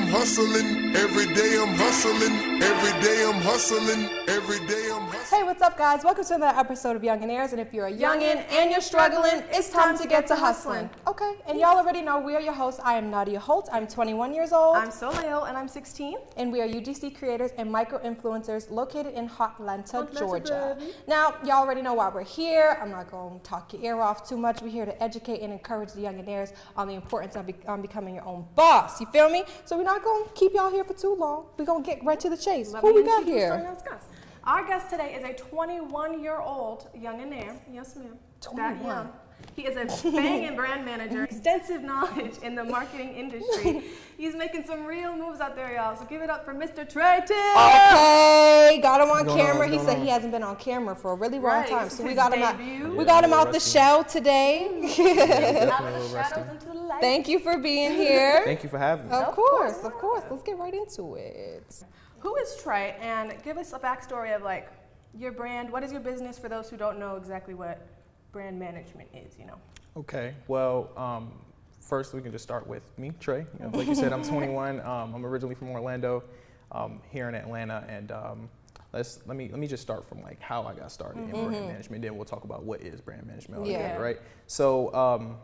I'm hustling, every day I'm hustling, every day I'm hustling, every day I'm hustling. Hey, what's up, guys? Welcome to another episode of Youngnaires, and if you're a youngin' and you're struggling, it's time to get to hustling. Okay, and y'all already know we are your hosts. I am Nadia Holt. I'm 21 years old. I'm Soleil, and I'm 16. And we are UGC creators and micro-influencers located in Atlanta, Georgia. Now, y'all already know why we're here. I'm not going to talk your ear off too much. We're here to educate and encourage the Youngnaires on the importance of becoming your own boss. You feel me? So we're not going to keep y'all here for too long. We're going to get right to the chase. Who we got here? Our guest today is a 21-year-old Youngnaire. Yes, ma'am. 21. That young. He is a banging brand manager, extensive knowledge in the marketing industry. He's making some real moves out there, y'all. So give it up for Mr. Tre Tillman. Okay, got him on camera. He said he hasn't been on camera for a really long time, so we got him out. We got him out the shell today. Out of the shadows into the light. Thank you for being here. Thank you for having me. Of course. Let's get right into it. Who is Trey? And give us a backstory of like your brand. What is your business for those who don't know exactly what brand management is, you know? Okay, well, first we can just start with me, Trey. You know, like you said, I'm 21. I'm originally from Orlando, here in Atlanta, and let me just start from like how I got started in brand management. Then we'll talk about what is brand management altogether, right? So,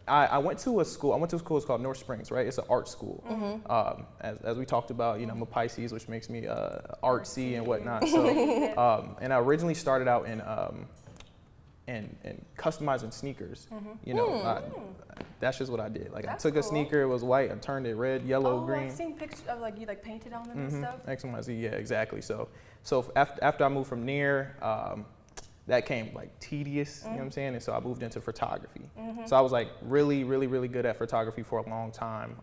I went to a school. It's called North Springs, right? It's an art school. As we talked about, you know, I'm a Pisces, which makes me artsy and whatnot. So, and I originally started out in customizing sneakers. You know, that's just what I did. Like, I took a sneaker, it was white, I turned it red, yellow, green. I've seen pictures of like you like painted on them and stuff. X, Y, Z, yeah, exactly. So after I moved from near. That came like tedious, you know what I'm saying? And so I moved into photography. So I was like really good at photography for a long time.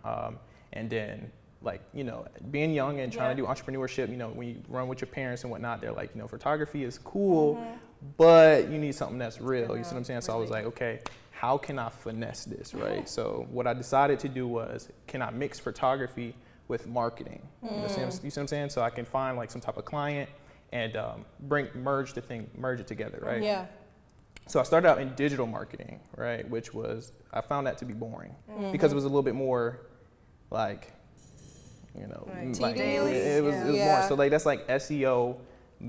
And then like, you know, being young and trying to do entrepreneurship, you know, when you run with your parents and whatnot, they're like, you know, photography is cool, but you need something that's real, you see what I'm saying? So I was like, okay, how can I finesse this, right? So what I decided to do was, can I mix photography with marketing? You see what I'm saying? So I can find like some type of client and merge it together, right? Yeah. So I started out in digital marketing, right? Which was, I found that to be boring because it was a little bit more like, you know, like, it was more. So like that's like SEO,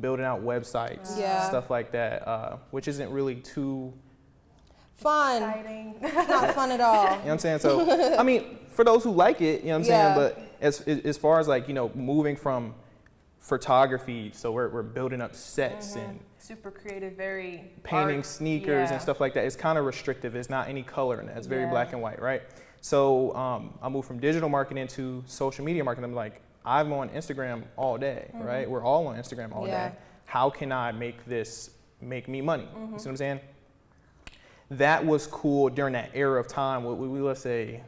building out websites, stuff like that, which isn't really too fun. Exciting. It's not fun at all. You know what I'm saying? So, I mean, for those who like it, you know what I'm saying? But as far as like, you know, moving from photography, so we're building up sets and super creative, very painting sneakers and stuff like that. It's kind of restrictive. It's not any color in it. It's very black and white, right? So I moved from digital marketing to social media marketing. I'm like, I'm on Instagram all day, right? We're all on Instagram all day. How can I make this make me money? You see what I'm saying? That was cool during that era of time. We let's say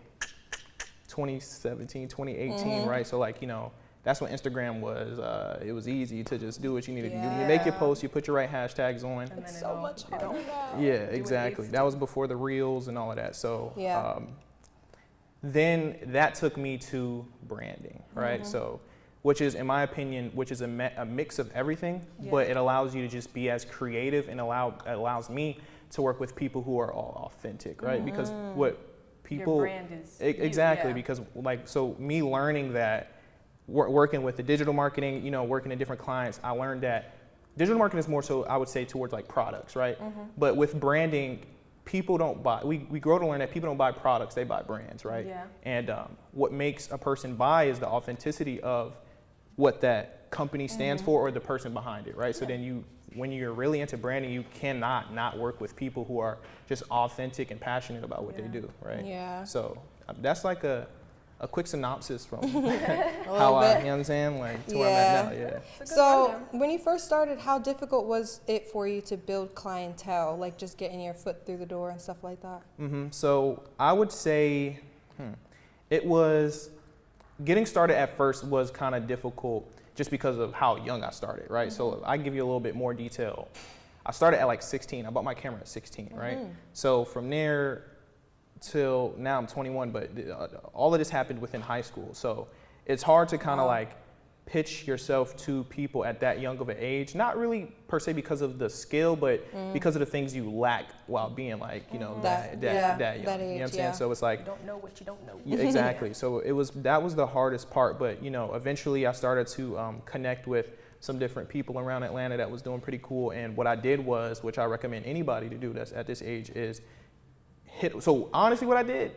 2017, 2018, right? So like, you know, that's when Instagram was, it was easy to just do what you needed to do. You make your post, you put your right hashtags on. And it's so much harder now. Yeah, exactly. That was before the reels and all of that. So then that took me to branding, right? So, which is, in my opinion, which is a mix of everything, but it allows you to just be as creative and allows me to work with people who are all authentic, right? Because what people, your brand is exactly, because like, so me learning that, working with the digital marketing, you know, working in different clients, I learned that digital marketing is more so, I would say, towards like products, right? But with branding, people don't buy, we grow to learn that people don't buy products, they buy brands, right? And what makes a person buy is the authenticity of what that company stands for or the person behind it, right? So then when you're really into branding, you cannot not work with people who are just authentic and passionate about what they do, right? Yeah. So that's like a quick synopsis from how I, you know what I'm saying, like to where I'm at now, So when you first started, how difficult was it for you to build clientele, like just getting your foot through the door and stuff like that? So I would say it was, getting started at first was kind of difficult just because of how young I started, right? So I can give you a little bit more detail. I started at like 16. I bought my camera at 16, right? So from there till now I'm 21, but all of this happened within high school. So it's hard to kind of like pitch yourself to people at that young of an age, not really per se because of the skill, but because of the things you lack while being like, you know, that young. That age, you know what I'm saying? So it's like, You don't know what you don't know. yeah, exactly. So that was the hardest part, but you know, eventually I started to connect with some different people around Atlanta that was doing pretty cool. And what I did was, which I recommend anybody to do that's at this age, is so honestly what I did,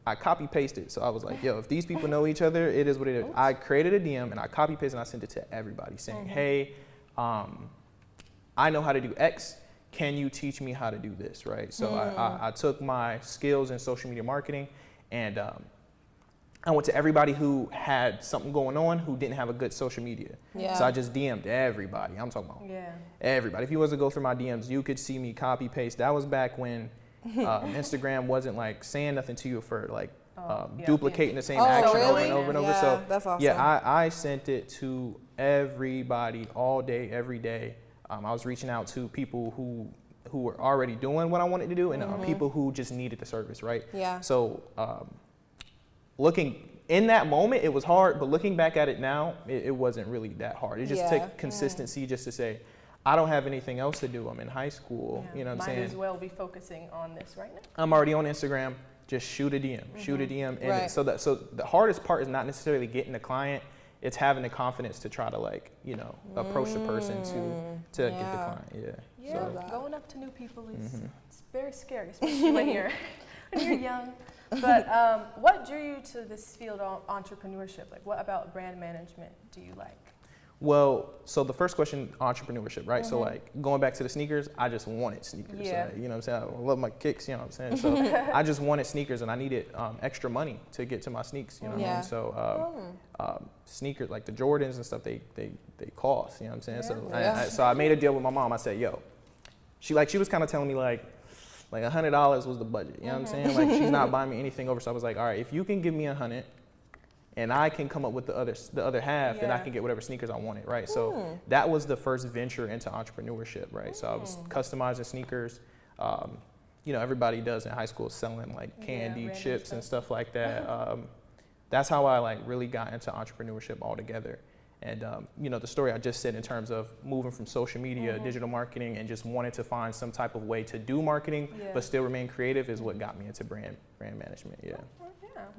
I copy pasted. So I was like, yo, if these people know each other, it is what it is. I created a DM and I copy pasted and I sent it to everybody saying, hey, I know how to do X. Can you teach me how to do this, right? So I took my skills in social media marketing and I went to everybody who had something going on who didn't have a good social media. Yeah. So I just DM'd everybody. I'm talking about everybody. If you was to go through my DMs, you could see me copy paste. That was back when Instagram wasn't like saying nothing to you for like duplicating the same action over and over and over. So that's awesome. yeah, I sent it to everybody all day, every day. I was reaching out to people who were already doing what I wanted to do and people who just needed the service, right? Yeah. So looking in that moment, it was hard, but looking back at it now, it wasn't really that hard. It just took consistency just to say, I don't have anything else to do. I'm in high school, you know what I'm saying? Might as well be focusing on this right now. I'm already on Instagram, just shoot a DM, shoot a DM. And Right. so the hardest part is not necessarily getting the client, it's having the confidence to try to like, you know, approach the person to get the client, Yeah, So, going up to new people is it's very scary, especially when you're young. But what drew you to this field of entrepreneurship? Like, what about brand management do you like? well, so the first question, entrepreneurship, right? So like going back to the sneakers, I just wanted sneakers. Yeah. You know what I'm saying? I love my kicks, you know what I'm saying? So I just wanted sneakers and I needed extra money to get to my sneaks, you know what I mean? So sneakers, like the Jordans and stuff, they cost, you know what I'm saying? So so I made a deal with my mom. I said, yo, she was kind of telling me like $100 was the budget, you know what I'm saying? Like she's not buying me anything over. So I was like, all right, if you can give me $100 and I can come up with the other half, then I can get whatever sneakers I wanted, right? So that was the first venture into entrepreneurship, right? So I was customizing sneakers. You know, everybody does in high school, selling like candy, chips and stuff like that. That's how I like really got into entrepreneurship altogether. And you know, the story I just said in terms of moving from social media, digital marketing, and just wanting to find some type of way to do marketing, but still remain creative is what got me into brand management,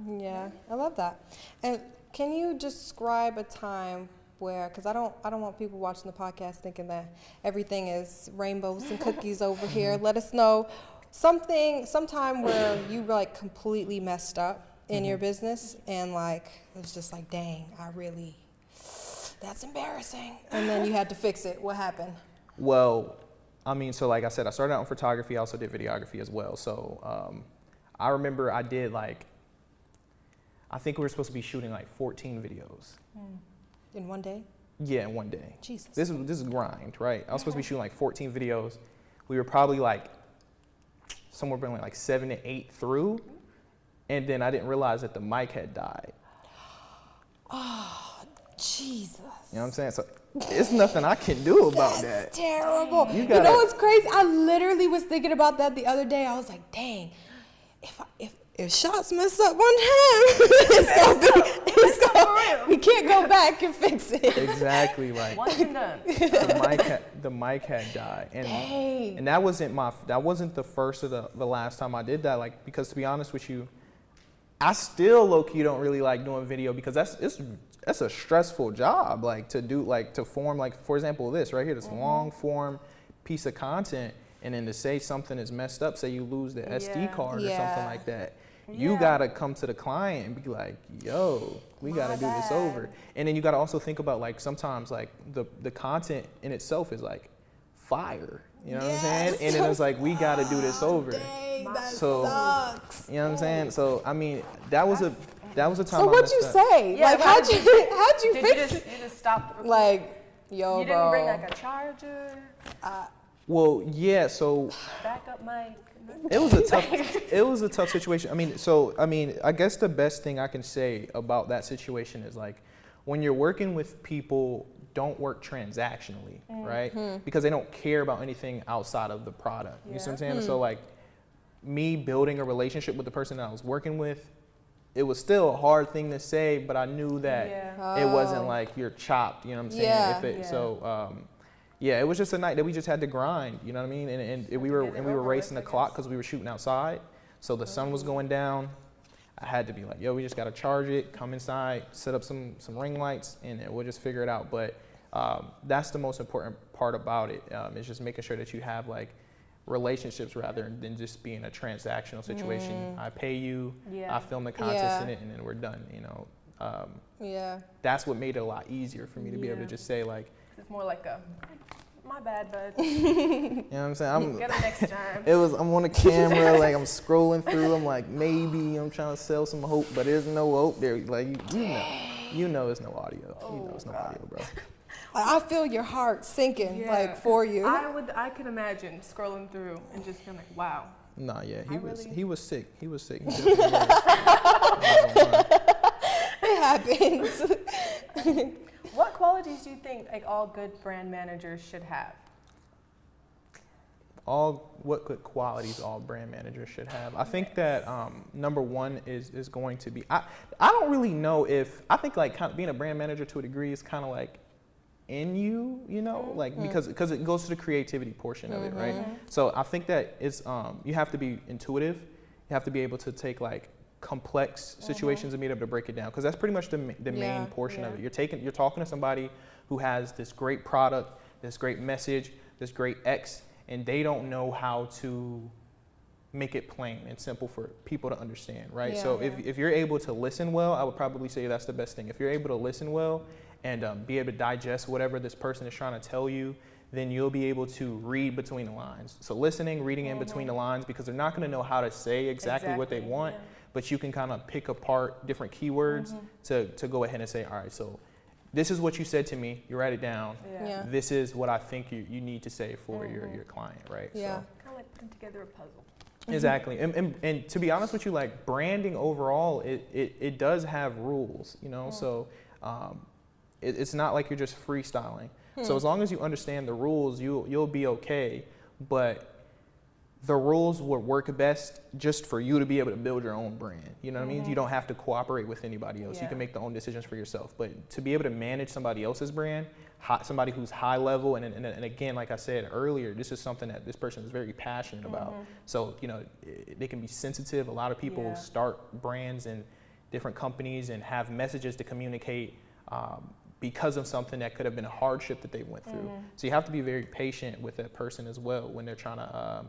Yeah, I love that. And can you describe a time where, because I don't want people watching the podcast thinking that everything is rainbows and cookies over here. Let us know sometime where you like completely messed up in your business and like it was just like, dang, that's embarrassing. And then you had to fix it. What happened? Well, I mean, so like I said, I started out in photography. I also did videography as well. So I remember I did like, I think we were supposed to be shooting like 14 videos. In one day? Yeah, in one day. Jesus. This is grind, right? I was supposed to be shooting like 14 videos. We were probably like somewhere between like 7 to 8 through. And then I didn't realize that the mic had died. Oh, Jesus. You know what I'm saying? So it's nothing I can do about that. That's terrible. You know what's crazy? I literally was thinking about that the other day. I was like, dang, if shots mess up one time, we can't go back and fix it. Exactly, like Once and done. the mic had died, and that wasn't the first or the last time I did that. Like, because to be honest with you, I still low-key don't really like doing video because that's a stressful job. Like to do, like to form, like for example, this right here, this long form piece of content, and then to say something is messed up, say you lose the SD card or something like that. You gotta come to the client and be like, yo, we gotta do this over. And then you gotta also think about like sometimes like the content in itself is like fire. You know what I'm saying? And then it's like, we gotta do this over. Dang, that so sucks. You know what I'm saying? So I mean, that was a time. So what'd you say? Yeah, like how'd you fix it? You just stopped. Like, yo, you bro. didn't bring like a charger. Well, yeah. So Backup mic. it was a tough situation. I mean, I guess the best thing I can say about that situation is like, when you're working with people, don't work transactionally, right? Because they don't care about anything outside of the product. You see what I'm saying? So like, me building a relationship with the person that I was working with, it was still a hard thing to say, but I knew that it wasn't like you're chopped, you know what I'm saying? Yeah. So, yeah, it was just a night that we just had to grind, you know what I mean? And we were racing the clock because we were shooting outside. So the sun was going down. I had to be like, yo, we just got to charge it, come inside, set up some ring lights, and we'll just figure it out. But that's the most important part about it, is just making sure that you have like relationships rather than just being a transactional situation. I pay you, I film the contest in it, and then we're done, you know. That's what made it a lot easier for me to be able to just say like, it's more like a, my bad, bud. You know what I'm saying? Get it next time. I'm on the camera, like I'm scrolling through, I'm like, maybe I'm trying to sell some hope, but there's no hope there. Like, you know it's no audio. You know it's no audio, bro. I feel your heart sinking, like, for you. I could imagine scrolling through and just being like, wow. Nah, yeah, he was sick. He was sick. It happens. What qualities do you think like all good brand managers should have? What good qualities all brand managers should have? I think that number one is going to be, I don't really know if, I think like kind of being a brand manager to a degree is kind of like in you, you know, like because it goes to the creativity portion of it, right? So I think that it's you have to be intuitive. You have to be able to take like complex situations and be able to break it down, because that's pretty much the main portion of it. You're talking to somebody who has this great product, this great message, this great X, and they don't know how to make it plain and simple for people to understand, right? So if you're able to listen well, I would probably say that's the best thing. If you're able to listen well and be able to digest whatever this person is trying to tell you, then you'll be able to read between the lines. So listening, reading in between the lines, because they're not going to know how to say exactly what they want, but you can kind of pick apart different keywords to go ahead and say, all right, so this is what you said to me, you write it down. This is what I think you need to say for your client, right? So, kind of like putting together a puzzle. Exactly. And to be honest with you, like branding overall, it does have rules, you know, so it's not like you're just freestyling. So as long as you understand the rules, you'll be okay. But the rules would work best just for you to be able to build your own brand. You know what I mean? You don't have to cooperate with anybody else. You can make the own decisions for yourself. But to be able to manage somebody else's brand, somebody who's high level, and again, like I said earlier, this is something that this person is very passionate about. So, you know, they can be sensitive. A lot of people start brands and different companies and have messages to communicate because of something that could have been a hardship that they went through. So you have to be very patient with that person as well when they're trying to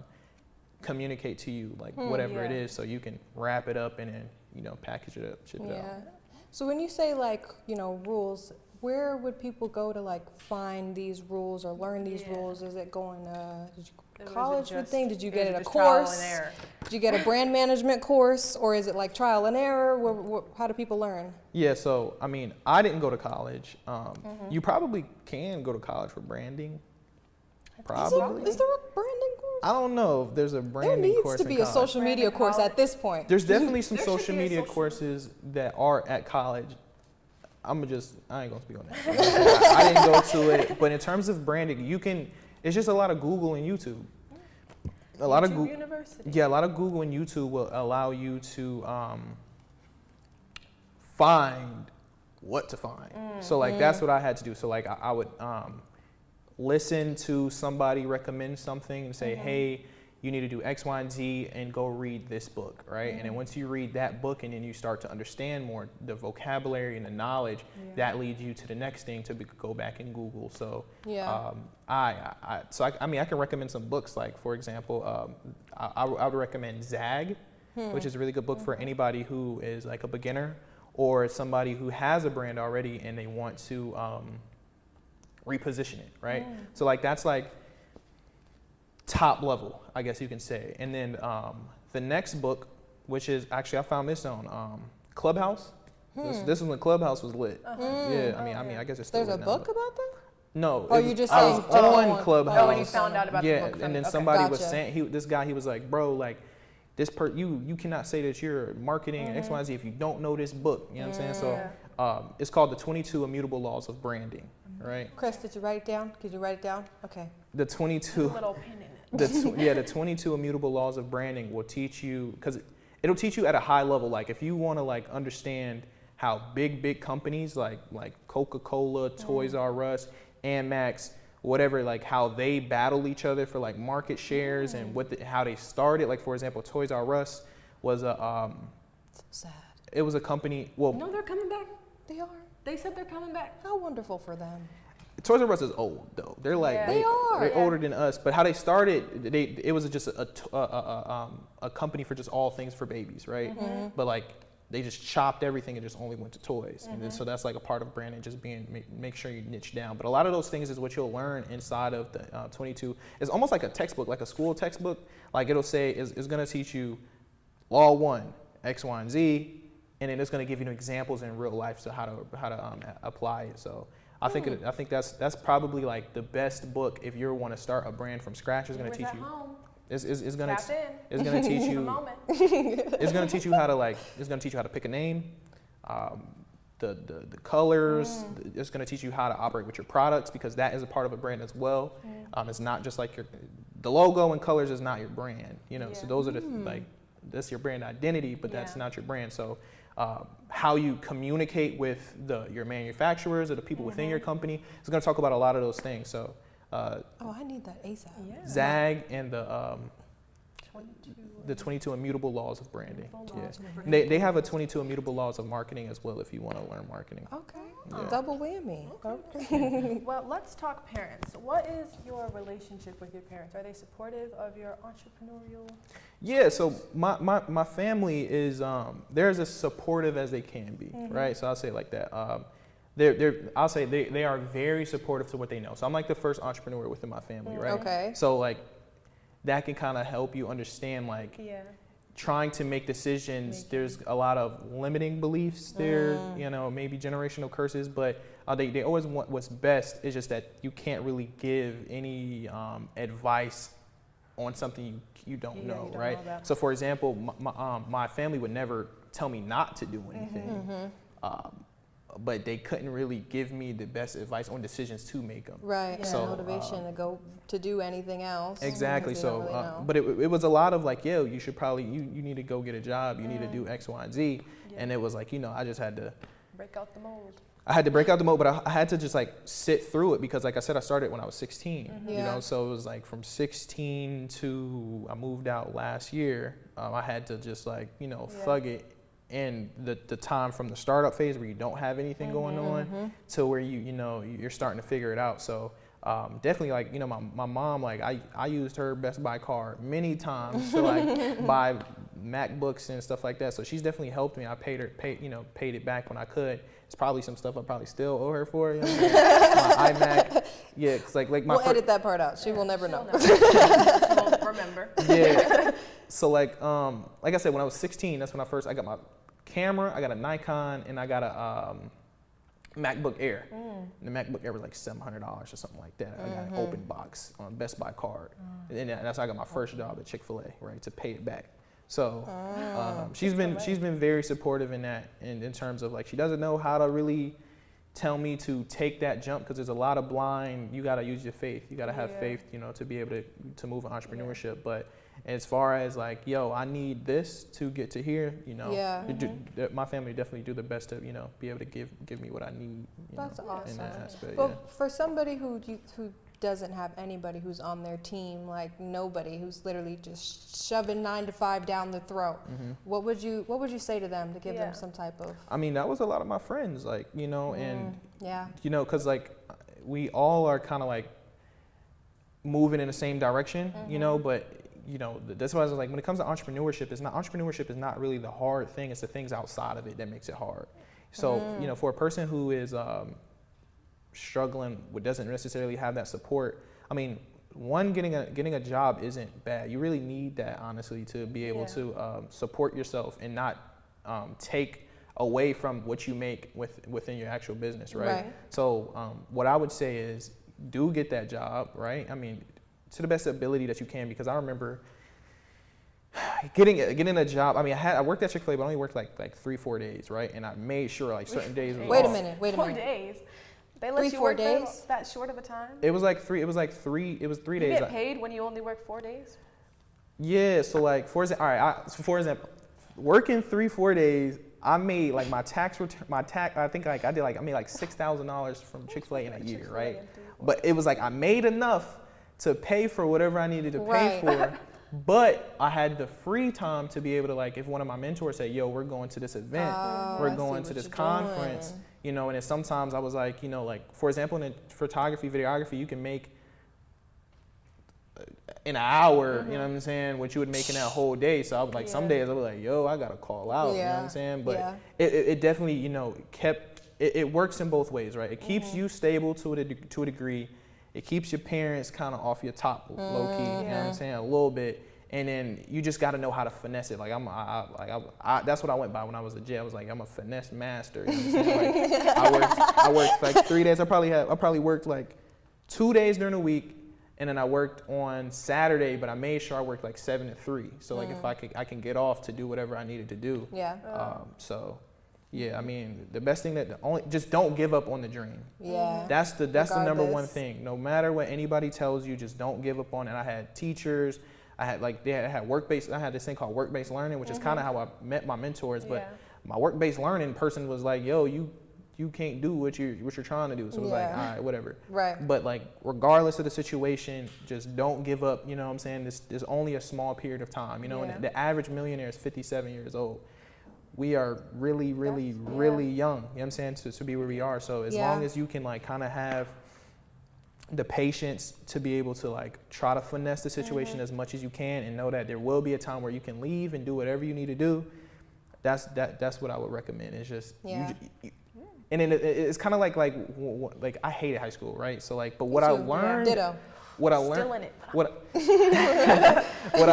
communicate to you like whatever it is, so you can wrap it up and then, you know, package it up, ship it out. So when you say like, you know, rules, where would people go to like find these rules or learn these rules? Is it going to college for thing? Did you get a course? Did you get a brand management course, or is it like trial and error? How do people learn? Yeah, so I mean, I didn't go to college. You probably can go to college for branding. Probably. Is there a branding course? I don't know if there's a branding course. There needs to be a social media course at this point. There's definitely some social media courses that are at college. I ain't gonna speak on that. I didn't go to it, but in terms of branding, it's just a lot of Google and YouTube. A lot of Google University. Yeah, a lot of Google and YouTube will allow you to find what to find. So like that's what I had to do. So like I would listen to somebody recommend something and say, hey, you need to do X, Y, and Z and go read this book, right? And then once you read that book and then you start to understand more the vocabulary and the knowledge, that leads you to the next thing to go back and Google. So I mean, I can recommend some books. Like, for example, I would recommend Zag, which is a really good book for anybody who is like a beginner or somebody who has a brand already and they want to reposition it, right? So like that's like top level, I guess you can say. And then the next book, which is actually I found this on Clubhouse. This is when Clubhouse was lit. Yeah, I mean, I guess it's still There's a book about that? No. Oh, you just I was on Clubhouse. Oh, when you found out about the book. And then somebody was saying, this guy was like, bro, like you cannot say that you're marketing X, Y, Z if you don't know this book. You know what I'm saying? So it's called The 22 Immutable Laws of Branding. Right. Chris, did you write it down? Could you write it down? Okay. The 22 little pin in it. The 22 Immutable Laws of Branding will teach you, because it'll teach you at a high level. Like if you want to like understand how big companies like Coca-Cola, Toys R Us, Amex, whatever, like how they battle each other for like market shares and how they started. Like for example, Toys R Us was a Sad. it was a company. Well, No, they're coming back. They are. They said they're coming back. How wonderful for them. Toys R Us is old though. They're like Yeah. They are. they're Yeah. older than us. But how they started, it was just a company for just all things for babies, right? But like they just chopped everything and just only went to toys. And then, so that's like a part of branding, just make sure you niche down. But a lot of those things is what you'll learn inside of the 22. It's almost like a textbook, like a school textbook. Like it'll say it's going to teach you law 1, X, Y, and Z, and then it's going to give you examples in real life, so how to apply it. So I think that's probably like the best book if you want to start a brand from scratch. It's going to teach you. It's going to teach you. It's going to teach you how to pick a name, the colors. It's going to teach you how to operate with your products, because that is a part of a brand as well. It's not just like the logo and colors is not your brand. So those are that's your brand identity, but that's not your brand. So how you communicate with your manufacturers or the people within your company, it's going to talk about a lot of those things. So I need that ASAP. Yeah. ZAG and the 22 immutable laws of branding. Yeah. They have a 22 immutable laws of marketing as well if you want to learn marketing. Okay. Yeah. Double whammy. Okay. Well, let's talk parents. What is your relationship with your parents? Are they supportive of your entrepreneurial? Yeah, so my family is they're as supportive as they can be, right? So I'll say it like that. I'll say they are very supportive to what they know. So I'm like the first entrepreneur within my family, right? Okay. So like that can kind of help you understand like trying to make decisions. There's a lot of limiting beliefs there, maybe generational curses, but they always want what's best. It's just that you can't really give any advice on something you don't know, right? So for example, my family would never tell me not to do anything. But they couldn't really give me the best advice on decisions to make them. Right. So motivation to go to do anything else. Exactly. Because So, they don't really know. but it was a lot of like, you should probably you need to go get a job. You need to do X, Y, and Z. And it was like, I just had to break out the mold. I had to break out the mold, but I had to just like sit through it, because like I said, I started when I was 16. So it was like from 16 to I moved out last year. I had to just like thug it. And the time from the startup phase where you don't have anything going on to where you're starting to figure it out. So definitely like my mom, like I used her Best Buy card many times to like buy MacBooks and stuff like that. So she's definitely helped me. I paid it back when I could. It's probably some stuff I probably still owe her for. My iMac. Yeah, cause like my. We'll edit that part out. She will never know. She won't remember. Yeah. So like I said, when I was 16, that's when I got my camera, I got a Nikon, and I got a MacBook Air. And the MacBook Air was like $700 or something like that. I got an open box on Best Buy card. And that's how I got my first job at Chick-fil-A, right, to pay it back. So she's been very supportive in that, in terms of like, she doesn't know how to really tell me to take that jump, because there's a lot of blind. You got to use your faith. You got to have faith, to be able to move in entrepreneurship. But as far as like, I need this to get to here, my family definitely do the best to, be able to give me what I need. That's awesome. In that aspect. But for somebody who doesn't have anybody who's on their team, like nobody, who's literally just shoving 9 to 5 down the throat, what would you say to them to give them some type of? I mean, that was a lot of my friends, like, and because like we all are kind of like moving in the same direction, but that's why I was like, when it comes to entrepreneurship is not really the hard thing. It's the things outside of it that makes it hard. So for a person who is struggling, doesn't necessarily have that support, I mean, getting a job isn't bad. You really need that, honestly, to be able to support yourself and not take away from what you make within your actual business, right? So what I would say is, do get that job, right? I mean, to the best ability that you can, because I remember getting a job. I mean, I worked at Chick-fil-A, but I only worked like 3-4 days, right? And I made sure like certain days. Wait a minute. 4 days. They let you work that short of a time? It was 3 days. You get paid when you only work 4 days? Yeah. So like for example, working 3-4 days, I made like my tax return, I think like I made like $6,000 from Chick-fil-A in a year, right? But it was like I made enough to pay for whatever I needed to pay for, but I had the free time to be able to, like, if one of my mentors said, yo, we're going to this event, we're going to this conference, you know, and then sometimes I was like, you know, like, for example, in photography, videography, you can make in an hour, you know what I'm saying, what you would make in that whole day. So I was like, some days I was like, yo, I gotta call out, you know what I'm saying? But it definitely, you know, it works in both ways, right? It keeps you stable to a degree. It keeps your parents kind of off your top, low key, you know what I'm saying, a little bit. And then you just got to know how to finesse it. Like that's what I went by when I was a J. I was like, I'm a finesse master. You know what I'm saying? Like, I worked like 3 days. I probably worked like 2 days during the week, and then I worked on Saturday. But I made sure I worked like 7 to 3. So like if I can get off to do whatever I needed to do. So. Yeah, I mean, the best thing just don't give up on the dream. Yeah. That's the number one thing. No matter what anybody tells you, just don't give up on it. I had teachers, I had this thing called work-based learning, which is kind of how I met my mentors. But my work-based learning person was like, yo, you can't do what you're trying to do. So it was like, all right, whatever. Right. But like, regardless of the situation, just don't give up. You know what I'm saying? There's only a small period of time. You know, and the average millionaire is 57 years old. We are really, really, really young, you know what I'm saying, to be where we are. So as long as you can like kind of have the patience to be able to like try to finesse the situation as much as you can, and know that there will be a time where you can leave and do whatever you need to do, that's what I would recommend. It's just, and then it's kind of like I hated high school, right? So like, but what I learned, what I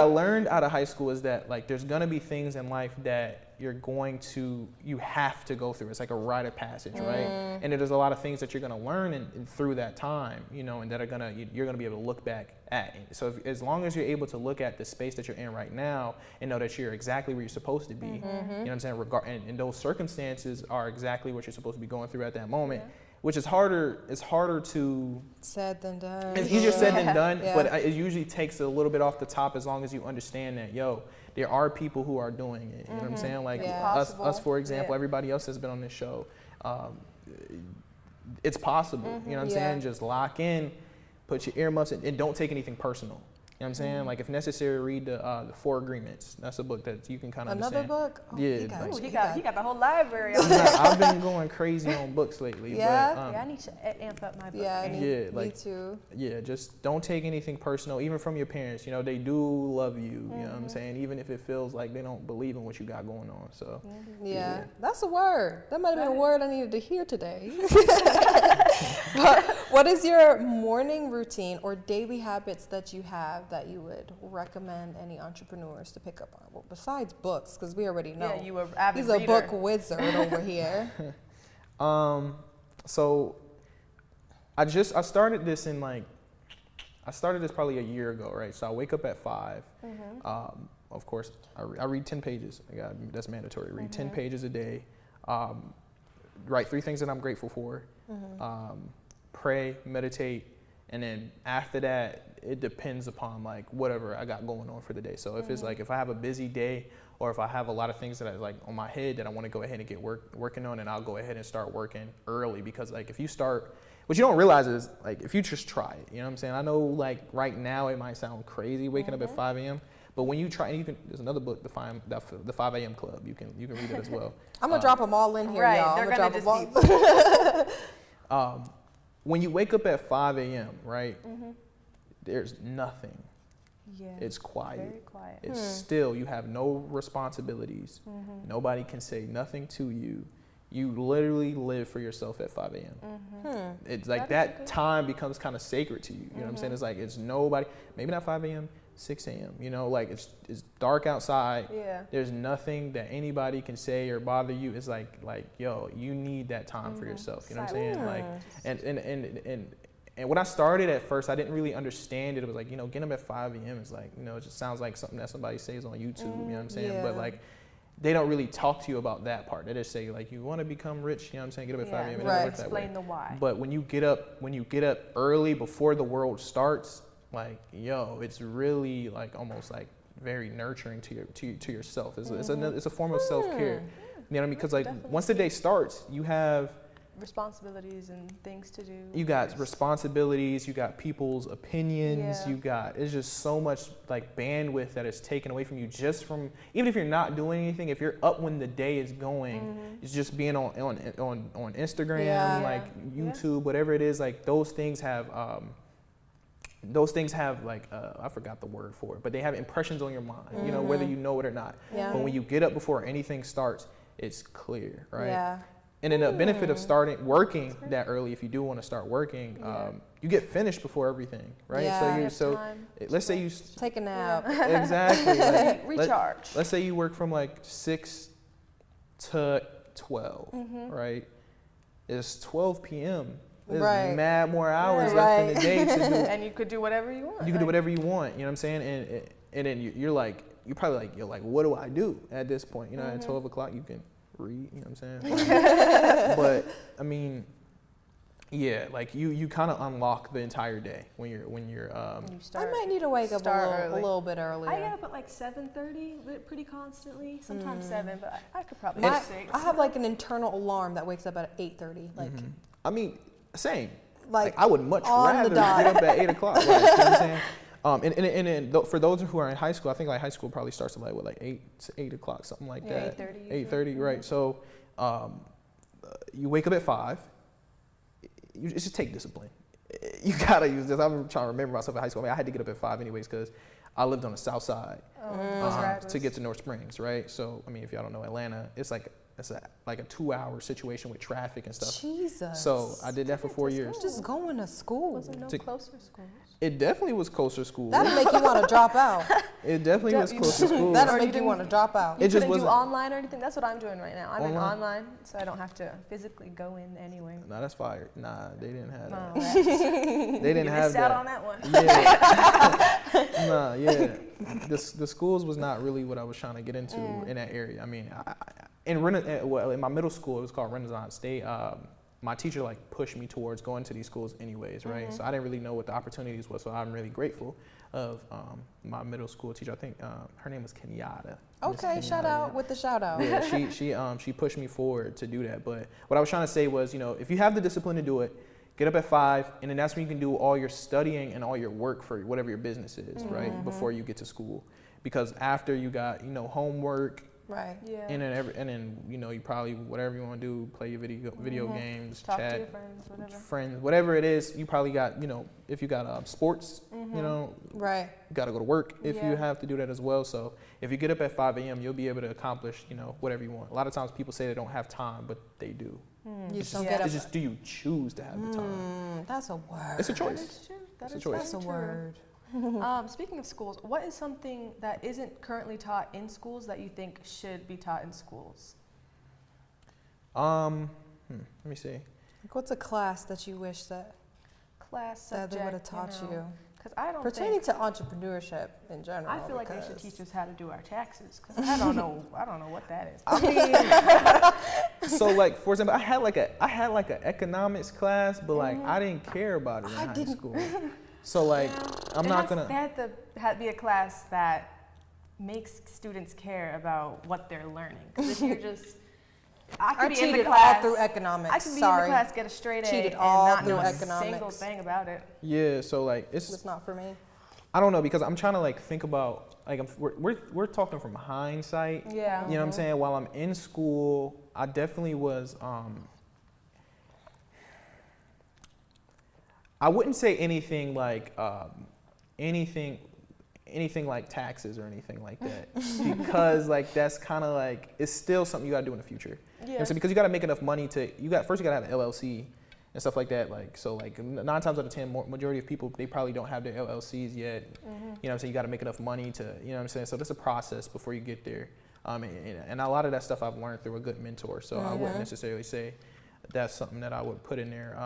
learned out of high school is that like there's gonna be things in life that you have to go through. It's like a rite of passage, right? And there's a lot of things that you're gonna learn and through that time, you know, and that you're gonna be able to look back at. So as long as you're able to look at the space that you're in right now and know that you're exactly where you're supposed to be, you know what I'm saying? And those circumstances are exactly what you're supposed to be going through at that moment. Which is harder. It's harder to said than done. It's easier said than done, but it usually takes a little bit off the top as long as you understand that, yo, there are people who are doing it. You know what I'm saying? Like us, for example, everybody else has been on this show. It's possible. You know what I'm saying? Just lock in, put your earmuffs in, and don't take anything personal. You know what I'm saying? Like, if necessary, read the 4 Agreements. That's a book that you can kind of understand. Another book? Oh, yeah. He got the whole library. I've been going crazy on books lately. Yeah? But, I need to amp up my book. Me too. Yeah, just don't take anything personal, even from your parents. You know, they do love you. You know what I'm saying? Even if it feels like they don't believe in what you got going on. So. Yeah. That's a word. That might have been a word I needed to hear today. But what is your morning routine or daily habits that you have that you would recommend any entrepreneurs to pick up on? Well, besides books, because we already know. Yeah, you were avid He's a book wizard over here. So I started this probably a year ago, right? So I wake up at 5. Of course, I read 10 pages. That's mandatory. Read 10 pages a day. Write 3 things that I'm grateful for. Pray, meditate, and then after that, it depends upon like whatever I got going on for the day. So if it's like, if I have a busy day, or if I have a lot of things that I like on my head that I want to go ahead and get working on, and I'll go ahead and start working early, because like if you start, what you don't realize is like if you just try it, you know what I'm saying? I know like right now it might sound crazy waking up at 5 a.m. But when you try, there's another book, the 5 a.m. Club. You can read it as well. I'm gonna drop them all in here, y'all. They're gonna drop them all. When you wake up at 5 a.m., right? There's nothing. Yeah. It's quiet. Very quiet. It's still. You have no responsibilities. Nobody can say nothing to you. You literally live for yourself at 5 a.m. It's like that time becomes kind of sacred to you. You know what I'm saying? It's like it's nobody. Maybe not 5 a.m. 6 a.m. You know, like it's dark outside. Yeah. There's nothing that anybody can say or bother you. It's like yo, you need that time for yourself. You know what I'm saying? Like, and when I started at first, I didn't really understand it. It was like, you know, getting up at 5 a.m. is like, you know, it just sounds like something that somebody says on YouTube. You know what I'm saying? Yeah. But like, they don't really talk to you about that part. They just say like, you want to become rich. You know what I'm saying? Get up at 5 a.m. Right. Explain the why. But when you get up early before the world starts, like, yo, it's really like almost like very nurturing to yourself. It's a form of self-care. You know what I mean? Because like once the day starts, you have responsibilities and things to do. You got responsibilities, you got people's opinions, it's just so much like bandwidth that is taken away from you just from, even if you're not doing anything, if you're up when the day is going, it's just being on Instagram, like YouTube, whatever it is, like those things have like, I forgot the word for it, but they have impressions on your mind, you know, whether you know it or not. But when you get up before anything starts, it's clear, right? Yeah. And then the benefit of working that early, if you do want to start working, you get finished before everything, right? Yeah. Let's say you take a nap. Exactly. Like, recharge. Let's say you work from like 6 to 12, right? It's 12 p.m. There's mad more hours left in the day to do. And you could do whatever you want. You can do whatever you want. You know what I'm saying? And then you're like, what do I do at this point? You know, at 12 o'clock you can read, you know what I'm saying? But I mean, yeah, like you kind of unlock the entire day when you're I might need to wake up a little bit earlier. I get up at like 7:30 pretty constantly, sometimes 7, but I could probably do 6. I have like an internal alarm that wakes up at 8:30. Like, I mean, same. Like I would much rather get up at 8 o'clock. Like, you know what I'm saying? And for those who are in high school, I think like high school probably starts at like 8 o'clock, something like that. 8:30. 8:30, right? So you wake up at 5. You just take discipline. You gotta use this. I'm trying to remember myself in high school. I mean, I had to get up at 5 anyways because I lived on the south side to get to North Springs, right? So I mean, if y'all don't know Atlanta, it's like a 2-hour situation with traffic and stuff. Jesus. So I did that for 4 years. Just going to school. Was there no closer schools? It definitely was closer school. That'll make you want to drop out. It definitely was closer school. That'll make you want to drop out. You couldn't do online or anything? That's what I'm doing right now. I'm in online, so I don't have to physically go in anyway. Nah, that's fire. Nah, they didn't have that. Oh, they didn't have that. that. On that one. Yeah. Nah, yeah. The schools was not really what I was trying to get into in that area. I mean, in my middle school, it was called Renaissance. My teacher like pushed me towards going to these schools anyways, right? So I didn't really know what the opportunities was. So I'm really grateful of my middle school teacher. I think her name was Kenyatta. Okay, shout out with the shout out. Yeah, she pushed me forward to do that. But what I was trying to say was, you know, if you have the discipline to do it, get up at 5, and then that's when you can do all your studying and all your work for whatever your business is, right? Before you get to school, because after you got homework. Right. Yeah. And then you know, you probably whatever you want to do, play your video games, talk chat, to your friends, whatever it is. You probably got, you know, if you got sports, you know, right. You got to go to work if you have to do that as well. So if you get up at 5 a.m., you'll be able to accomplish, you know, whatever you want. A lot of times people say they don't have time, but they do. You just don't get up. It's just, do you choose to have the time? That's a word. It's a choice. That's a choice. That's a word. Speaking of schools, what is something that isn't currently taught in schools that you think should be taught in schools? Let me see. Like, what's a class that you wish that subject they would have taught you? Because I don't pertaining to entrepreneurship in general. I feel like they should teach us how to do our taxes, because I don't know what that is. I mean, so like for example, I had like an economics class, but like I didn't care about it in high school. So like, I'm not gonna. They had to be a class that makes students care about what they're learning. Because if you're just, I could be in the class all through economics. I could be in the class, get a straight A, and not know a single thing about it. Yeah, so like it's not for me. I don't know, because I'm trying to like think about like we're talking from hindsight. Yeah. You know what I'm saying? While I'm in school, I definitely was. I wouldn't say anything like anything like taxes or anything like that, because like that's kind of like, it's still something you gotta do in the future. Yeah. You know, so because you gotta make enough money to, first you gotta have an LLC and stuff like that. Like, so like 9 times out of 10, majority of people, they probably don't have their LLCs yet. You know what I'm saying? You gotta make enough money to, you know what I'm saying? So there's a process before you get there. And a lot of that stuff I've learned through a good mentor. So I wouldn't necessarily say that's something that I would put in there.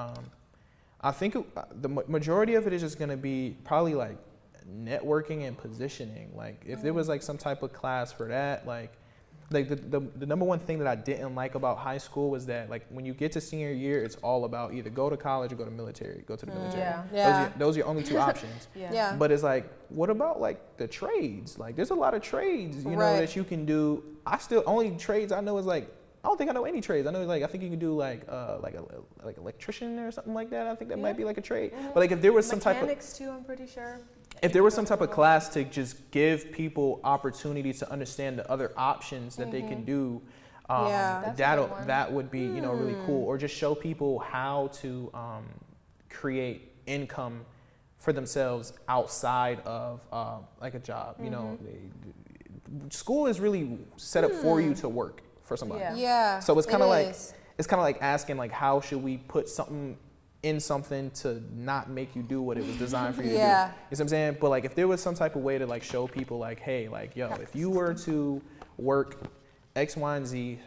I think the majority of it is just gonna be probably like networking and positioning. Like if there was like some type of class for that, like like the number one thing that I didn't like about high school was that like when you get to senior year, it's all about either go to college or go to military, go to the military. Yeah. Those are your only two options. Yeah. But it's like, what about like the trades? Like there's a lot of trades, you know, that you can do. Only trades I know is like, I don't think I know any trades. I know like, I think you can do like electrician or something like that. I think that might be like a trade. But like if there was some type of mechanics too, I'm pretty sure. If there was some type of class to just give people opportunities to understand the other options that they can do, that would be, you know, really cool. Or just show people how to create income for themselves outside of like a job. You know, school is really set up for you to work for somebody. Yeah. So it's kind of like asking like, how should we put something in something to not make you do what it was designed for you to do. You know what I'm saying? But like if there was some type of way to like show people like, hey, like, yo, if you were to work X, Y, and Z,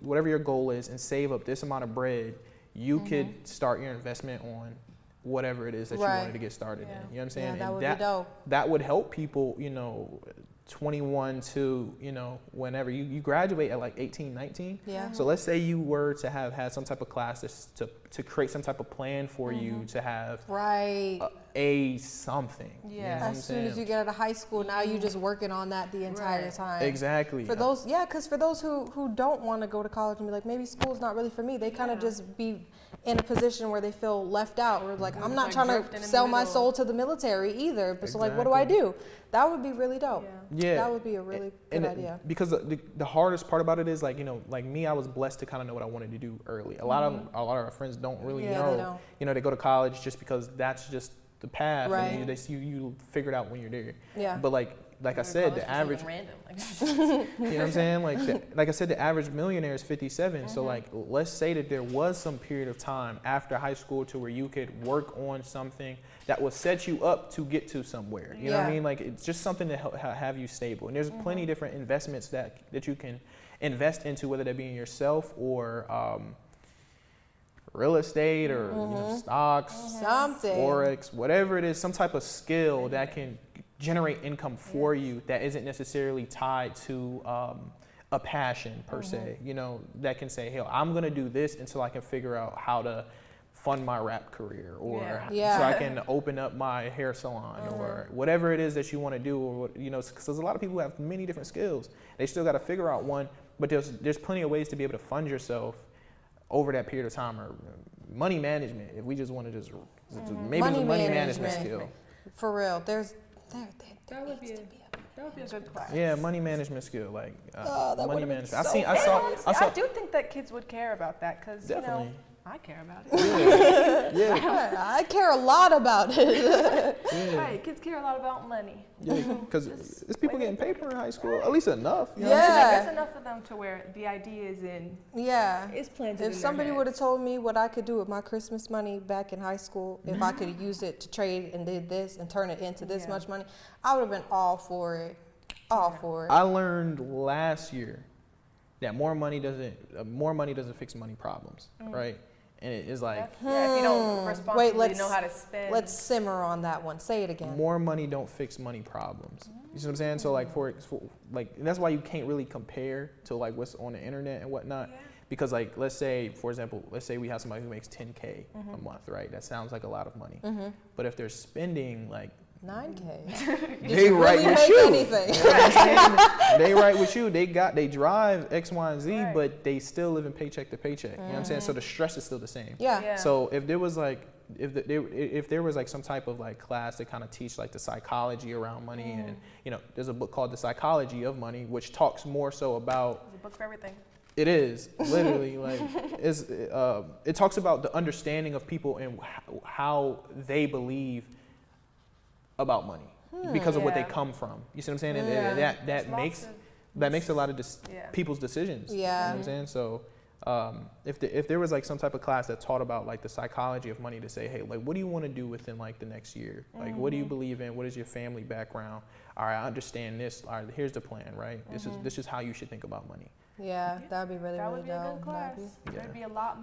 whatever your goal is, and save up this amount of bread, you could start your investment on whatever it is that you wanted to get started in. You know what I'm saying? Yeah, that would be dope. That would help people, you know, 21 to, you know, whenever you graduate at like 18, 19. Yeah. So let's say you were to have had some type of class to create some type of plan for you to have a something. Yeah. You know as soon as you get out of high school, now you're just working on that the entire time. Exactly. For those, because for those who don't want to go to college and be like, maybe school's not really for me, they kind of just be in a position where they feel left out, or like, I'm not trying to sell my soul to the military either. But so like, what do I do? That would be really dope. Yeah. That would be a really good idea. Because the hardest part about it is like, you know, like me, I was blessed to kind of know what I wanted to do early. A lot of our friends don't really know. You know, they go to college just because that's just the path, and you figure it out when you're there. Yeah. But like I said, the average, random. you know what I'm saying? Like I said, the average millionaire is 57. So like, let's say that there was some period of time after high school to where you could work on something that will set you up to get to somewhere. You know what I mean? Like it's just something to have you stable. And there's plenty of different investments that you can invest into, whether that be in yourself or real estate or you know, stocks, forex, whatever it is, some type of skill that can generate income for you that isn't necessarily tied to a passion per se, you know, that can say, hey, I'm going to do this until I can figure out how to fund my rap career, or so I can open up my hair salon, or whatever it is that you want to do, or you know, because there's a lot of people who have many different skills. They still got to figure out one, but there's plenty of ways to be able to fund yourself over that period of time. Or money management, if we just want to just maybe it's a money management skill. For real, that would be a good class. Yeah, money management skill, like money management. I do think that kids would care about that, because you know, I care about it. I care a lot about it. Right, kids care a lot about money. Yeah, because it's people getting paper in high school, at least enough. You know It's enough for them to where the idea is in. Yeah. It's planted If somebody would have told me what I could do with my Christmas money back in high school, if I could use it to trade and did this and turn it into this much money, I would have been all for it. All for it. I learned last year that more money doesn't fix money problems, right? And it is like, if you don't responsibly know how to spend. Let's simmer on that one. Say it again. More money don't fix money problems. You see what I'm saying? So like for and that's why you can't really compare to like what's on the internet and whatnot. Because like, let's say, for example, we have somebody who makes 10K a month, right? That sounds like a lot of money. But if they're spending like 9K. They right with make you. Anything. They right with you. They drive X, Y, and Z, but they still live in paycheck to paycheck. You know what I'm saying? So the stress is still the same. Yeah. So if there was like if there was like some type of like class to kind of teach like the psychology around money, and you know, there's a book called The Psychology of Money, which talks more so about. There's a book for everything. It is literally like it talks about the understanding of people and how they believe about money because of what they come from. You see what I'm saying? And that makes a lot of people's decisions. Yeah. You know what I'm saying? So if there was like some type of class that taught about like the psychology of money, to say, hey, like, what do you want to do within like the next year? Like, what do you believe in? What is your family background? All right, I understand this. All right, here's the plan, right? This is how you should think about money. Yeah, that would be really, That really would be a good dope. class. Yeah. There'd be a lot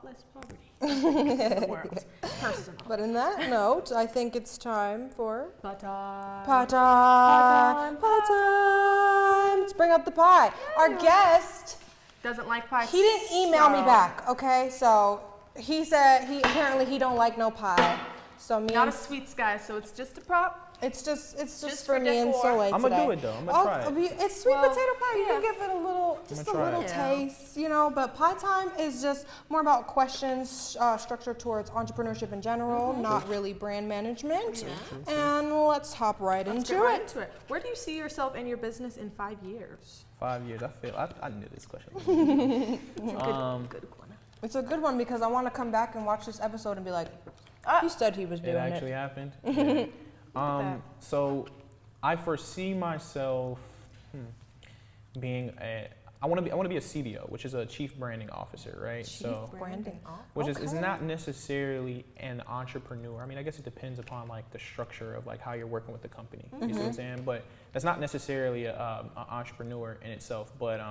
less poverty in the world. Personal. But in that note, I think it's time for Pot time. pie time. Pie time. Let's bring up the pie. Our guest, Doesn't like pie. he didn't email me so- back, okay? So he said apparently he don't like no pie. So me Not a and sweets guy, so it's just a prop. it's just Just for for me and decor. Soleil I'm today. gonna do it though. I'm gonna try it. It's sweet Well, potato pie. You can yeah. give it a little, just a try little it. Yeah. taste, you know. But pie time is just more about questions structured towards entrepreneurship in general, not really brand management. And let's hop right Let's into get right it. into it. Where do you see yourself and your business in 5 years? 5 years. I knew this question. It's a good one. It's a good one because I want to come back and watch this episode and be like, Ah. he said he was doing It actually it. happened. that. So I foresee myself being I want to be a CBO, which is a chief branding officer, right? So Branding. which is Okay. not necessarily an entrepreneur. I mean, I guess it depends upon like the structure of like how you're working with the company. You see what I'm saying? But that's not necessarily an entrepreneur in itself. But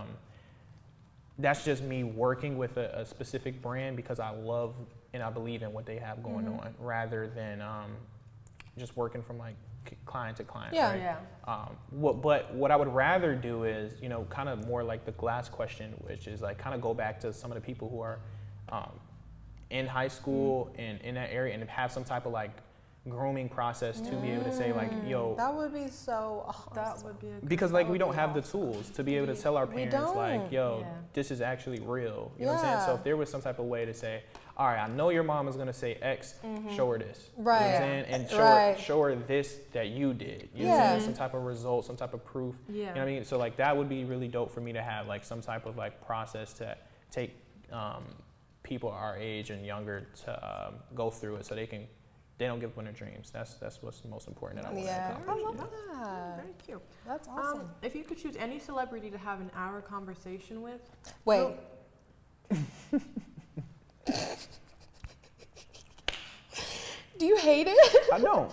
that's just me working with a specific brand because I love and I believe in what they have going on, rather than just working from like client to client. Yeah. Right? Yeah. But what I would rather do is, you know, kind of more like the last question, which is like kind of go back to some of the people who are in high school and in that area and have some type of like grooming process to be able to say like, yo, That would be so awesome. That would be a good because like we that don't would have be the tools to be able to tell our We parents like, don't. yo, Yeah. this is actually real. You know what I'm saying? Yeah. So if there was some type of way to say, all right, I know your mom is gonna say X, show her this. You know what Right. I'm saying? And Right. show her this that you did. You know what Yeah. I'm saying? Some type of result, some type of proof. Yeah. You know what I mean? So like that would be really dope for me to have like some type of like process to take people our age and younger to go through it so they don't give up on their dreams. That's what's most important that I want to Yeah, I accomplish. love Yeah. that. Very cute. That's awesome. If you could choose any celebrity to have an hour conversation with, Wait. Do you hate it? I don't.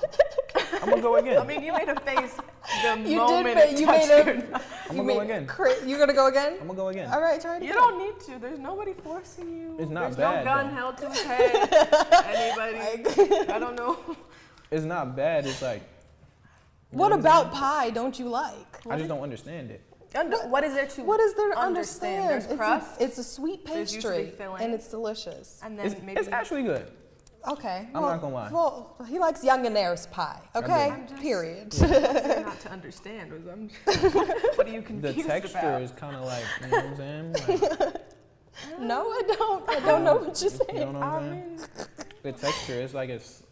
I'm gonna go again. I mean, you made a face the You moment did. it You touched made your a. I'm You gonna go made again. You're gonna go again? I'm gonna go again. All right, try it You again. don't need to. There's nobody forcing you. It's not There's bad, no gun though. held to his head. Anybody? I don't know. It's not bad. It's like. you What know I'm about saying? pie don't you like? I just don't understand it. What is there to What is there to understand? understand? There's crust, It's a sweet There's usually pastry, filling. and it's delicious. and then It's, maybe it's actually good. Okay. I'm not gonna lie. Well, he likes Youngnaires pie. Okay. I'm just- Period. not to understand. What are you The confused texture about? is kind of like, you know what I'm saying? Like, No, I don't. I don't know what you're you saying. know what I'm saying? The texture is like it's.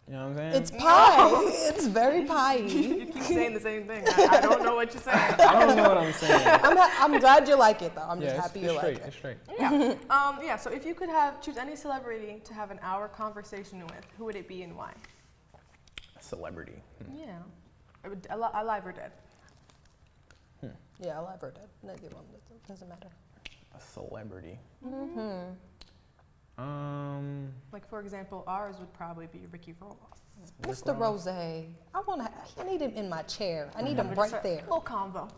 You know what I'm saying? It's pie. It's very pie. You keep saying the same thing. I don't know what you're saying. I don't know what I'm saying. I'm glad you like it though. I'm just Yeah, happy it's you like straight. it. It's straight. Yeah. So if you could choose any celebrity to have an hour conversation with, who would it be and why? Celebrity. Yeah. Alive or dead? Yeah, alive or dead. Neither one. It doesn't matter. A celebrity. Like for example, ours would probably be Ricky Ross. Mr. Rose, I need him in my chair. I need him But right it's a there. Little convo,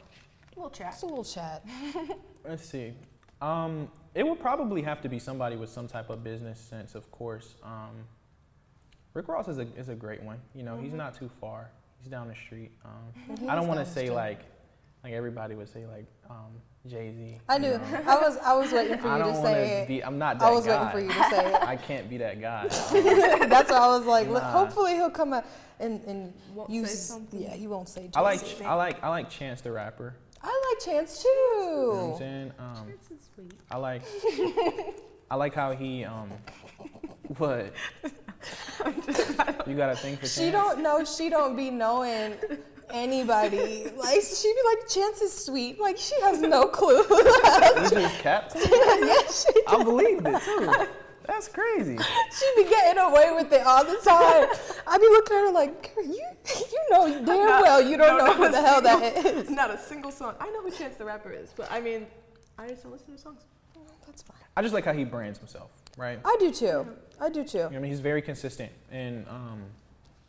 little chat. Just a little chat. Let's see. It would probably have to be somebody with some type of business sense, of course. Rick Ross is a great one. You know, he's not too far. He's down the street. I don't want to say like everybody would say like Jay-Z. I knew. you know. I was waiting for I you don't to want say to it. be. I'm not that I was guy. waiting for you to say it. I can't be that guy. That's why I was like, Nah. hopefully he'll come out and Won't use. say something. Yeah, he won't say. I Jay-Z. like Chance the Rapper. I like Chance too. You know what I'm saying? This is sweet. I like how he what? You got a thing for Chance? She don't know. She don't be knowing anybody. Like she be like, Chance is sweet. Like she has no clue. You just capped? Yes, she I believed it too. That's crazy. She be getting away with it all the time. I be looking at her like, girl, you know damn well you don't know who the hell that is. Not a single song. I know who Chance the Rapper is, but I mean, I just don't listen to his songs. That's fine. I just like how he brands himself, right? I do too. I do too. You know what I mean, he's very consistent, and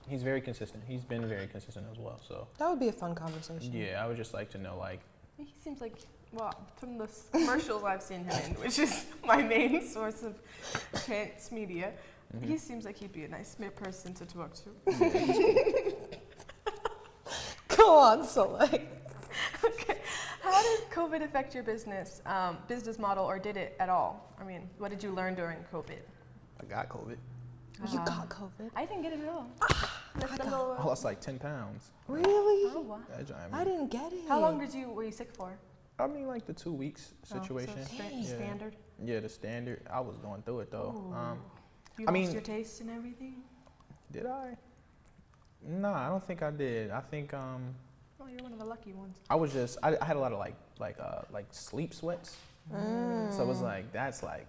he's very consistent. He's been very consistent as well. So That would be a fun conversation. yeah, I would just like to know, like, He seems like, well, from the commercials I've seen him in, which is my main source of chance media, he seems like he'd be a nice person to talk to. Go on, Soleil. Okay. How did COVID affect your business model, or did it at all? I mean, what did you learn during COVID? I got COVID. You got COVID? I didn't get it at all. I lost like 10 pounds. Really? Oh, wow. That giant- I didn't get it. How long were you sick for? I mean, like the 2 weeks situation. So standard. Yeah, the standard. I was going through it though. You I lost mean- your taste and everything? Did I? No, I don't think I did. I think Oh, you're one of the lucky ones. I was just I had a lot of like sleep sweats. So it was like that's like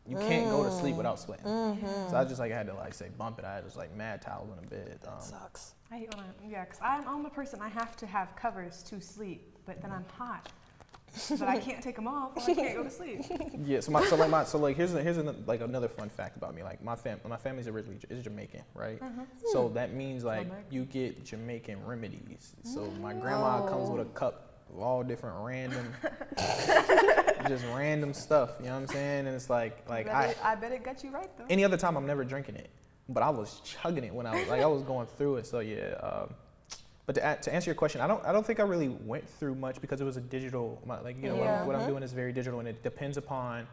you can't go to sleep without sweating. So I just like I had to like say bump it. I had just like mad towels in the bed. That sucks. I hate when because I'm a person, I have to have covers to sleep, but then I'm hot. But I can't take them off or I can't go to sleep. Yeah. So here's another fun fact about me. Like my family's originally is Jamaican, right? So that means like you get Jamaican remedies. So my grandma comes with a cup of all different random, just random stuff. You know what I'm saying? And it's like I bet it got you right though. any other time I'm never drinking it, but I was chugging it when I was going through it. So yeah. But to answer your question, I don't think I really went through much because it was a digital, what I'm doing is very digital, and it depends upon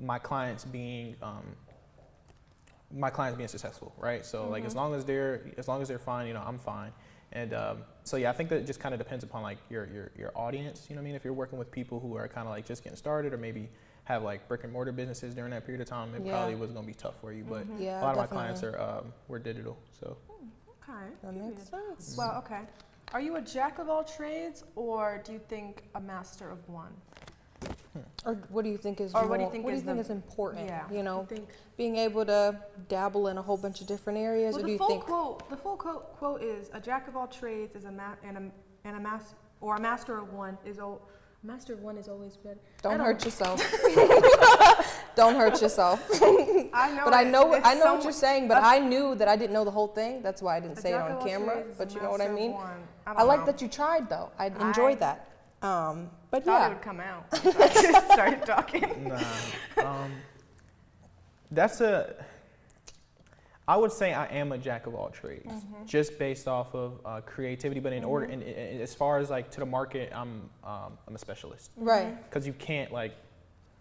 my clients being successful, right? So like as long as they're fine, I'm fine. And so yeah, I think that it just kind of depends upon like your audience. You know what I mean? If you're working with people who are kind of like just getting started, or maybe have like brick and mortar businesses during that period of time, it probably was gonna be tough for you. But a lot of my clients were digital, so. Okay. That makes sense. Well, okay. Are you a jack of all trades, or do you think a master of one? Or what do you think is Or what do you think is important? Yeah. You know, You think- being able to dabble in a whole bunch of different areas, Well, or do the you full think quote is a jack of all trades is a master of one is master of one is always better. don't hurt yourself. Don't hurt yourself. I know. But I know it's what you're saying, but I knew that I didn't know the whole thing. That's why I didn't say it jack of on all camera, trades is but a you know what I master of mean? one. I like that you tried though. I enjoyed that. But Thought yeah. it would come out. I just started talking. Nah. I would say I am a jack of all trades, just based off of creativity. But in order, and as far as like to the market, I'm a specialist. Right. Because you can't like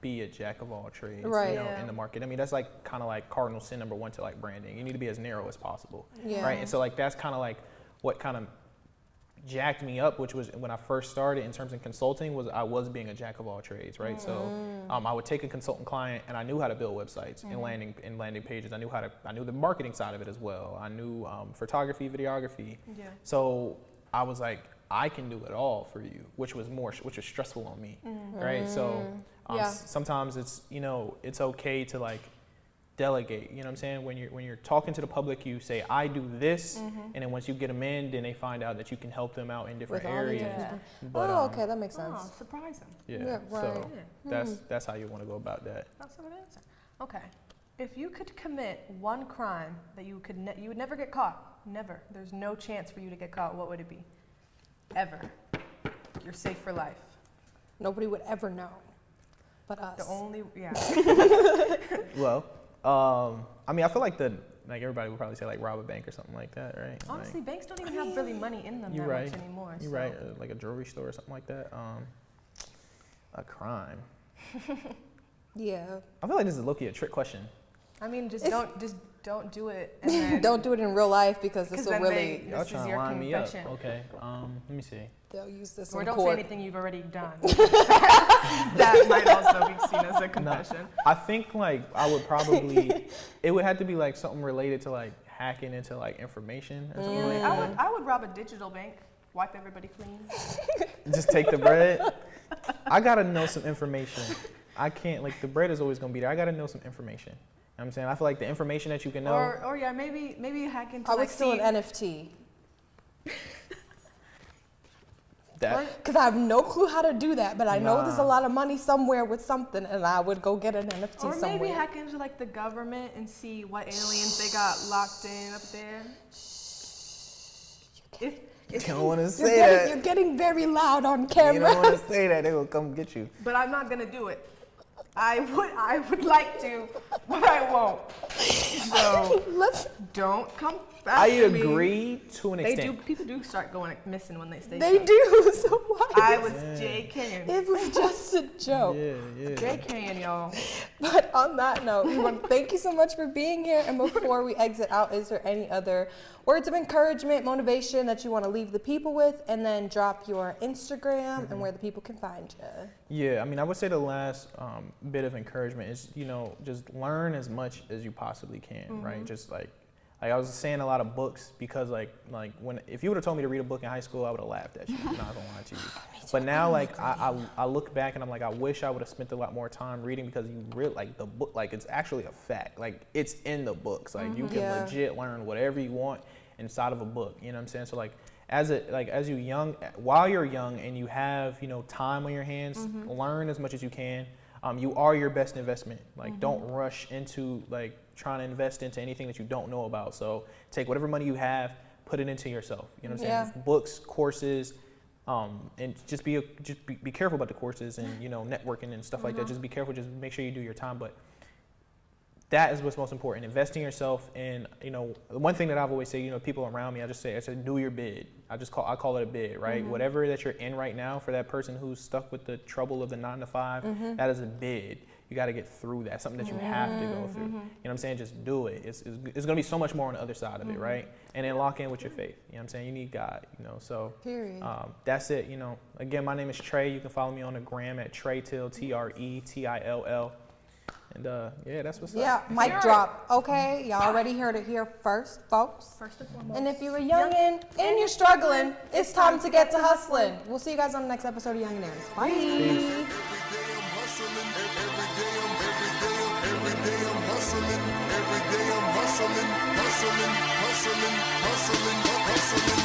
be a jack of all trades, Right. in the market. I mean, that's like kind of like cardinal sin number one to like branding. You need to be as narrow as possible, Yeah. right? And so like that's kind of like what kind of jacked me up, which was when I first started in terms of consulting, was I was being a jack of all trades, right? So I would take a consultant client, and I knew how to build websites and landing pages. I knew the marketing side of it as well. I knew photography, videography. Yeah. So I was like, I can do it all for you, which was stressful on me, right? So sometimes it's it's okay to like delegate. You know what I'm saying? When you're talking to the public, you say, I do this, and then once you get them in, then they find out that you can help them out in different With all these areas. different- But, okay, that makes sense. Oh, surprise him. Yeah, right. So that's how you want to go about that. That's a good answer. Okay. If you could commit one crime that you would never get caught, never. There's no chance for you to get caught. What would it be? Ever. You're safe for life. Nobody would ever know, but us. The only Well, I mean, I feel like everybody would probably say like rob a bank or something like that, right? honestly, banks don't even have really money in them You're that right. much anymore. You're so. right, like a jewelry store or something like that. A crime. Yeah. I feel like this is low-key a trick question. I mean, just don't do it. And then, Don't do it in real life because this will then really. This Y'all is trying to your line me up. confession. Okay. Let me see. They'll use this Or in don't court. say anything you've already done. That might also be seen as a confession. I think like I would probably, it would have to be like something related to like hacking into like information or something like that. I would rob a digital bank, wipe everybody clean. Just take the bread. I gotta know some information. I can't, like, the bread is always gonna be there. I gotta know some information. You know what I'm saying? I feel like the information that you can know. Or yeah, maybe hack into I like would steal an NFT. That Because I have no clue how to do that, but I know there's a lot of money somewhere with something, and I would go get an NFT Or somewhere. maybe hack into like the government and see what aliens they got locked in up there. you don't want to You're say getting, that. you're getting very loud on camera. You don't want to say that. They will come get you. But I'm not gonna do it. I would like to, but I won't. So don't come back I to me. agree to an They extent. do. People do start going missing when they stay. They stuck. do. So why? I was JKing. It was just a joke. Yeah. JKing, y'all. But on that note, we want to thank you so much for being here. And before we exit out, is there any other words of encouragement, motivation that you want to leave the people with? And then drop your Instagram and where the people can find you. Yeah, I mean, I would say the last bit of encouragement is, just learn as much as you possibly can, right? Just like I was saying, a lot of books, because if you would have told me to read a book in high school, I would have laughed at you. I'm not gonna lie to you. But now, I look back and I'm like, I wish I would have spent a lot more time reading, because you really the book, it's actually a fact. It's in the books. You can legit learn whatever you want inside of a book. You know what I'm saying? So while you're young and you have time on your hands, learn as much as you can. You are your best investment. Don't rush into trying to invest into anything that you don't know about. So take whatever money you have, put it into yourself. You know what I'm saying? Books, courses, and just be careful about the courses and networking and stuff like that. Just be careful. Just make sure you do your time. But that is what's most important. Invest in yourself. And one thing that I've always said, people around me, I said do your bid. I call it a bid, right? Whatever that you're in right now, for that person who's stuck with the trouble of the 9 to 5, that is a bid. You got to get through that. Something that you have to go through. You know what I'm saying? Just do it. It's going to be so much more on the other side of it, right? And then lock in with your faith. You know what I'm saying? You need God. So Period. that's it. Again, my name is Trey. You can follow me on the gram at Tre Till, TRETILL. And that's what's up. Yeah, mic drop. Okay, y'all already heard it here first, folks. First and foremost. And if you're a youngin' and you're struggling, it's time to get to hustling. We'll see you guys on the next episode of Youngnaires. Bye. Peace. Every day I'm hustling. Every day I'm hustling. Hustling.